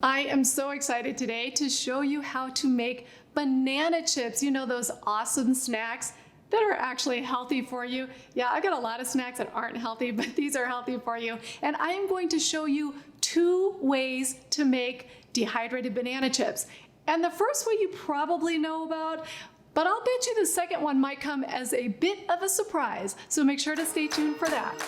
I am so excited today to show you how to make banana chips. You know, those awesome snacks that are actually healthy for you. Yeah, I got a lot of snacks that aren't healthy, but these are healthy for you. And I am going to show you 2 ways to make dehydrated banana chips. And the first way you probably know about, but I'll bet you the second one might come as a bit of a surprise. So make sure to stay tuned for that.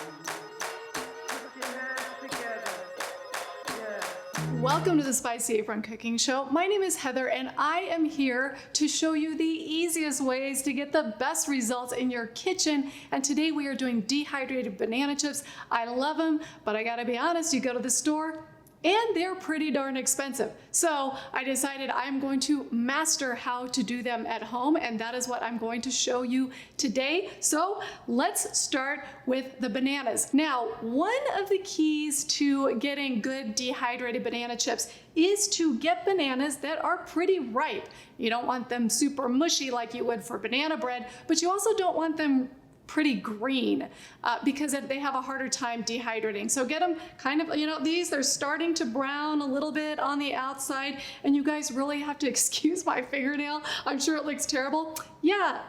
Welcome to the Spicy Apron Cooking Show. My name is Heather and I am here to show you the easiest ways to get the best results in your kitchen. And today we are doing dehydrated banana chips. I love them, but I gotta be honest, you go to the store and they're pretty darn expensive. So I decided I'm going to master how to do them at home, and that is what I'm going to show you today. So let's start with the bananas. Now, one of the keys to getting good dehydrated banana chips is to get bananas that are pretty ripe. You don't want them super mushy like you would for banana bread, but you also don't want them pretty green because they have a harder time dehydrating. So get them kind of, you know, they're starting to brown a little bit on the outside, and you guys really have to excuse my fingernail. I'm sure it looks terrible. Yeah,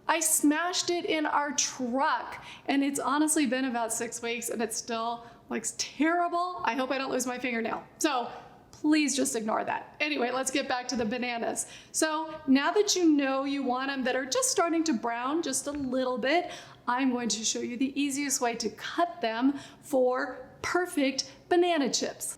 I smashed it in our truck, and it's honestly been about 6 weeks and it still looks terrible. I hope I don't lose my fingernail. So please just ignore that. Anyway, let's get back to the bananas. So now that you know you want them that are just starting to brown just a little bit, I'm going to show you the easiest way to cut them for perfect banana chips.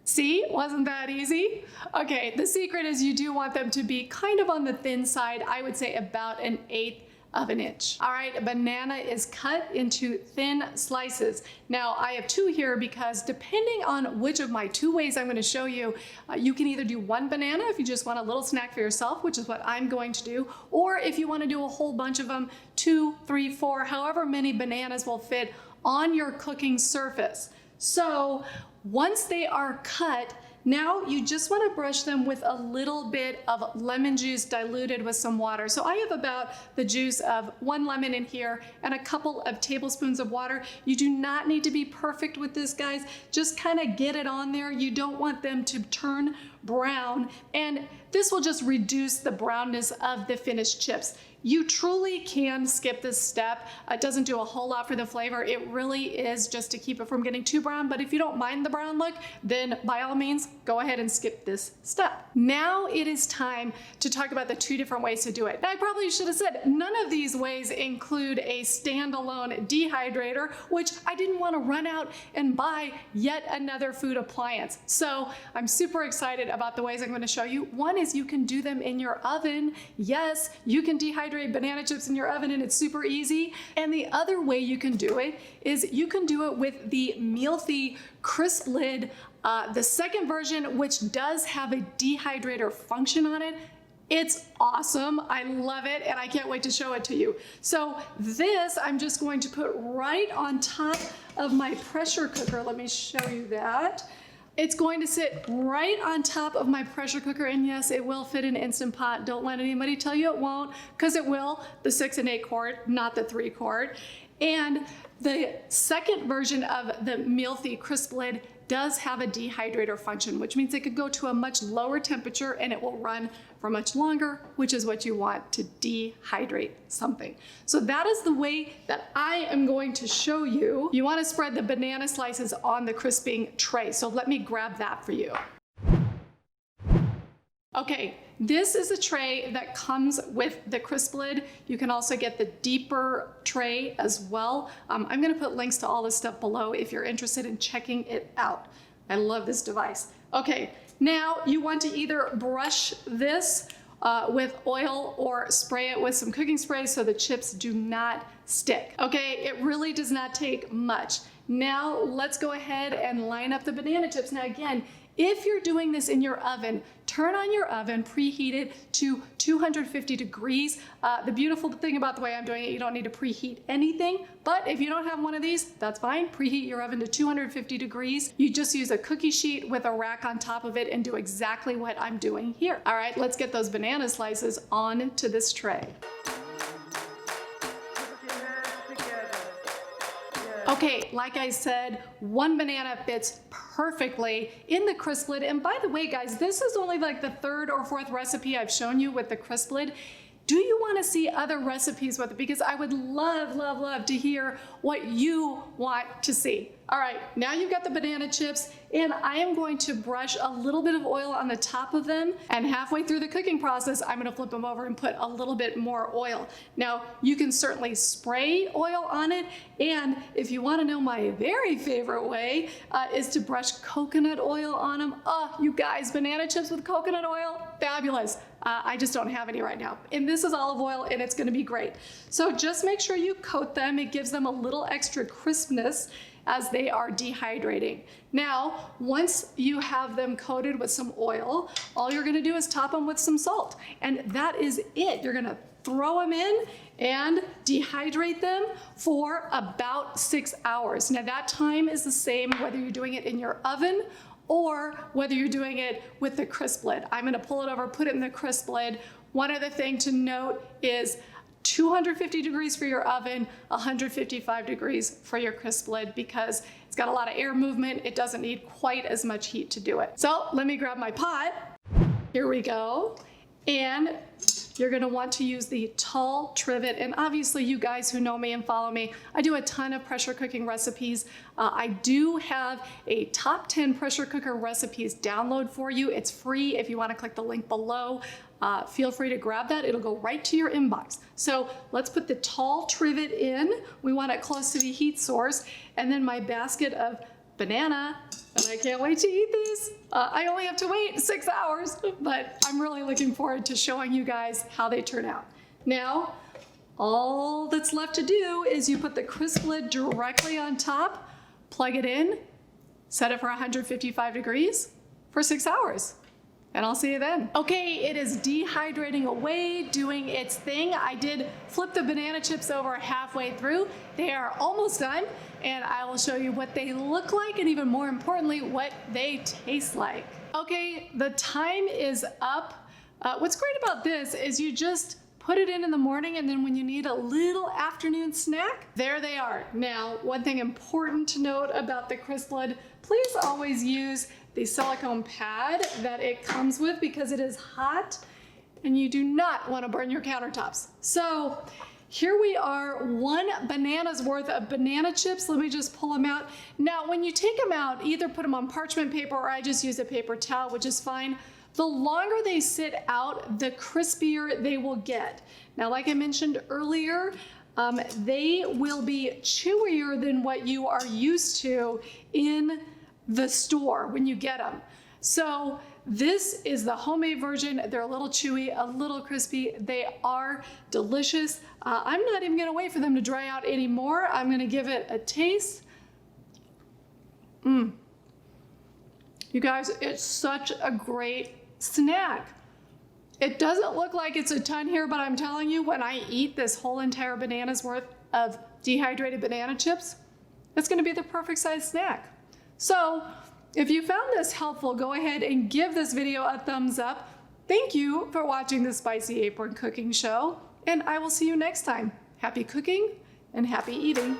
See, wasn't that easy? Okay, the secret is you do want them to be kind of on the thin side. I would say about 1/8 of an inch. All right, a banana is cut into thin slices. Now I have 2 here because depending on which of my 2 ways I'm going to show you, you can either do 1 banana if you just want a little snack for yourself, which is what I'm going to do, or if you want to do a whole bunch of them, 2, 3, 4, however many bananas will fit on your cooking surface. So once they are cut, now you just want to brush them with a little bit of lemon juice diluted with some water. So I have about the juice of 1 lemon in here and a couple of tablespoons of water. You do not need to be perfect with this, guys. Just kind of get it on there. You don't want them to turn brown, and this will just reduce the brownness of the finished chips. You truly can skip this step. It doesn't do a whole lot for the flavor. It really is just to keep it from getting too brown, but if you don't mind the brown look, then by all means, go ahead and skip this step. Now it is time to talk about the 2 different ways to do it. Now, I probably should have said none of these ways include a standalone dehydrator, which I didn't want to run out and buy yet another food appliance. So I'm super excited about the ways I'm going to show you. One is you can do them in your oven. Yes, you can dehydrate banana chips in your oven and it's super easy. And the other way you can do it is you can do it with the Mealthy CrispLid, the second version, which does have a dehydrator function on it. It's awesome. I love it, and I can't wait to show it to you. So this I'm just going to put right on top of my pressure cooker. Let me show you that. It's going to sit right on top of my pressure cooker, and yes, it will fit in an Instant Pot. Don't let anybody tell you it won't, because it will. The 6 and 8 quart, not the 3 quart. And the second version of the Mealthy CrispLid does have a dehydrator function, which means it could go to a much lower temperature and it will run for much longer, which is what you want to dehydrate something. So that is the way that I am going to show you. You want to spread the banana slices on the crisping tray. So let me grab that for you. Okay, this is a tray that comes with the CrispLid. You can also get the deeper tray as well. I'm going to put links to all this stuff below if you're interested in checking it out. I love this device. Okay, now you want to either brush this with oil or spray it with some cooking spray so the chips do not stick. Okay, it really does not take much. Now let's go ahead and line up the banana chips. Now again, if you're doing this in your oven, turn on your oven, preheat it to 250 degrees. The beautiful thing about the way I'm doing it, you don't need to preheat anything, but if you don't have one of these, that's fine. Preheat your oven to 250 degrees. You just use a cookie sheet with a rack on top of it and do exactly what I'm doing here. All right, let's get those banana slices onto this tray. Okay, like I said, one banana fits perfectly in the CrispLid. And by the way, guys, this is only like the third or fourth recipe I've shown you with the CrispLid. Do you want to see other recipes with it? Because I would love, love, love to hear what you want to see. All right, now you've got the banana chips, and I am going to brush a little bit of oil on the top of them, and halfway through the cooking process, I'm gonna flip them over and put a little bit more oil. Now, you can certainly spray oil on it, and if you wanna know my very favorite way, is to brush coconut oil on them. Oh, you guys, banana chips with coconut oil, fabulous. I just don't have any right now. And this is olive oil, and it's gonna be great. So just make sure you coat them. It gives them a little extra crispness as they are dehydrating. Now, once you have them coated with some oil, all you're gonna do is top them with some salt. And that is it. You're gonna throw them in and dehydrate them for about 6 hours. Now that time is the same whether you're doing it in your oven or whether you're doing it with the CrispLid. I'm gonna pull it over, put it in the CrispLid. One other thing to note is 250 degrees for your oven, 155 degrees for your CrispLid, because it's got a lot of air movement. It doesn't need quite as much heat to do it. So let me grab my pot. Here we go. And you're gonna want to use the tall trivet. And obviously you guys who know me and follow me, I do a ton of pressure cooking recipes. I do have a top 10 pressure cooker recipes download for you. It's free. If you wanna click the link below, feel free to grab that. It'll go right to your inbox. So let's put the tall trivet in. We want it close to the heat source. And then my basket of banana, and I can't wait to eat these. I only have to wait 6 hours, but I'm really looking forward to showing you guys how they turn out. Now, all that's left to do is you put the CrispLid directly on top, plug it in, set it for 155 degrees for 6 hours. And I'll see you then. Okay, it is dehydrating away, doing its thing. I did flip the banana chips over halfway through. They are almost done, and I will show you what they look like, and even more importantly, what they taste like. Okay, the time is up. What's great about this is you just put it in the morning, and then when you need a little afternoon snack, there they are. Now, one thing important to note about the CrispLid, please always use the silicone pad that it comes with, because it is hot and you do not want to burn your countertops. So here we are, 1 banana's worth of banana chips. Let me just pull them out. Now, when you take them out, either put them on parchment paper, or I just use a paper towel, which is fine. The longer they sit out, the crispier they will get. Now, like I mentioned earlier, they will be chewier than what you are used to in the store when you get them. So this is the homemade version. They're a little chewy, a little crispy. They are delicious. I'm not even gonna wait for them to dry out anymore. I'm gonna give it a taste. You guys, it's such a great snack. It doesn't look like it's a ton here, but I'm telling you, when I eat this whole entire banana's worth of dehydrated banana chips, it's gonna be the perfect size snack. So if you found this helpful, go ahead and give this video a thumbs up. Thank you for watching the Spicy Apron cooking show, and I will see you next time. Happy cooking and happy eating.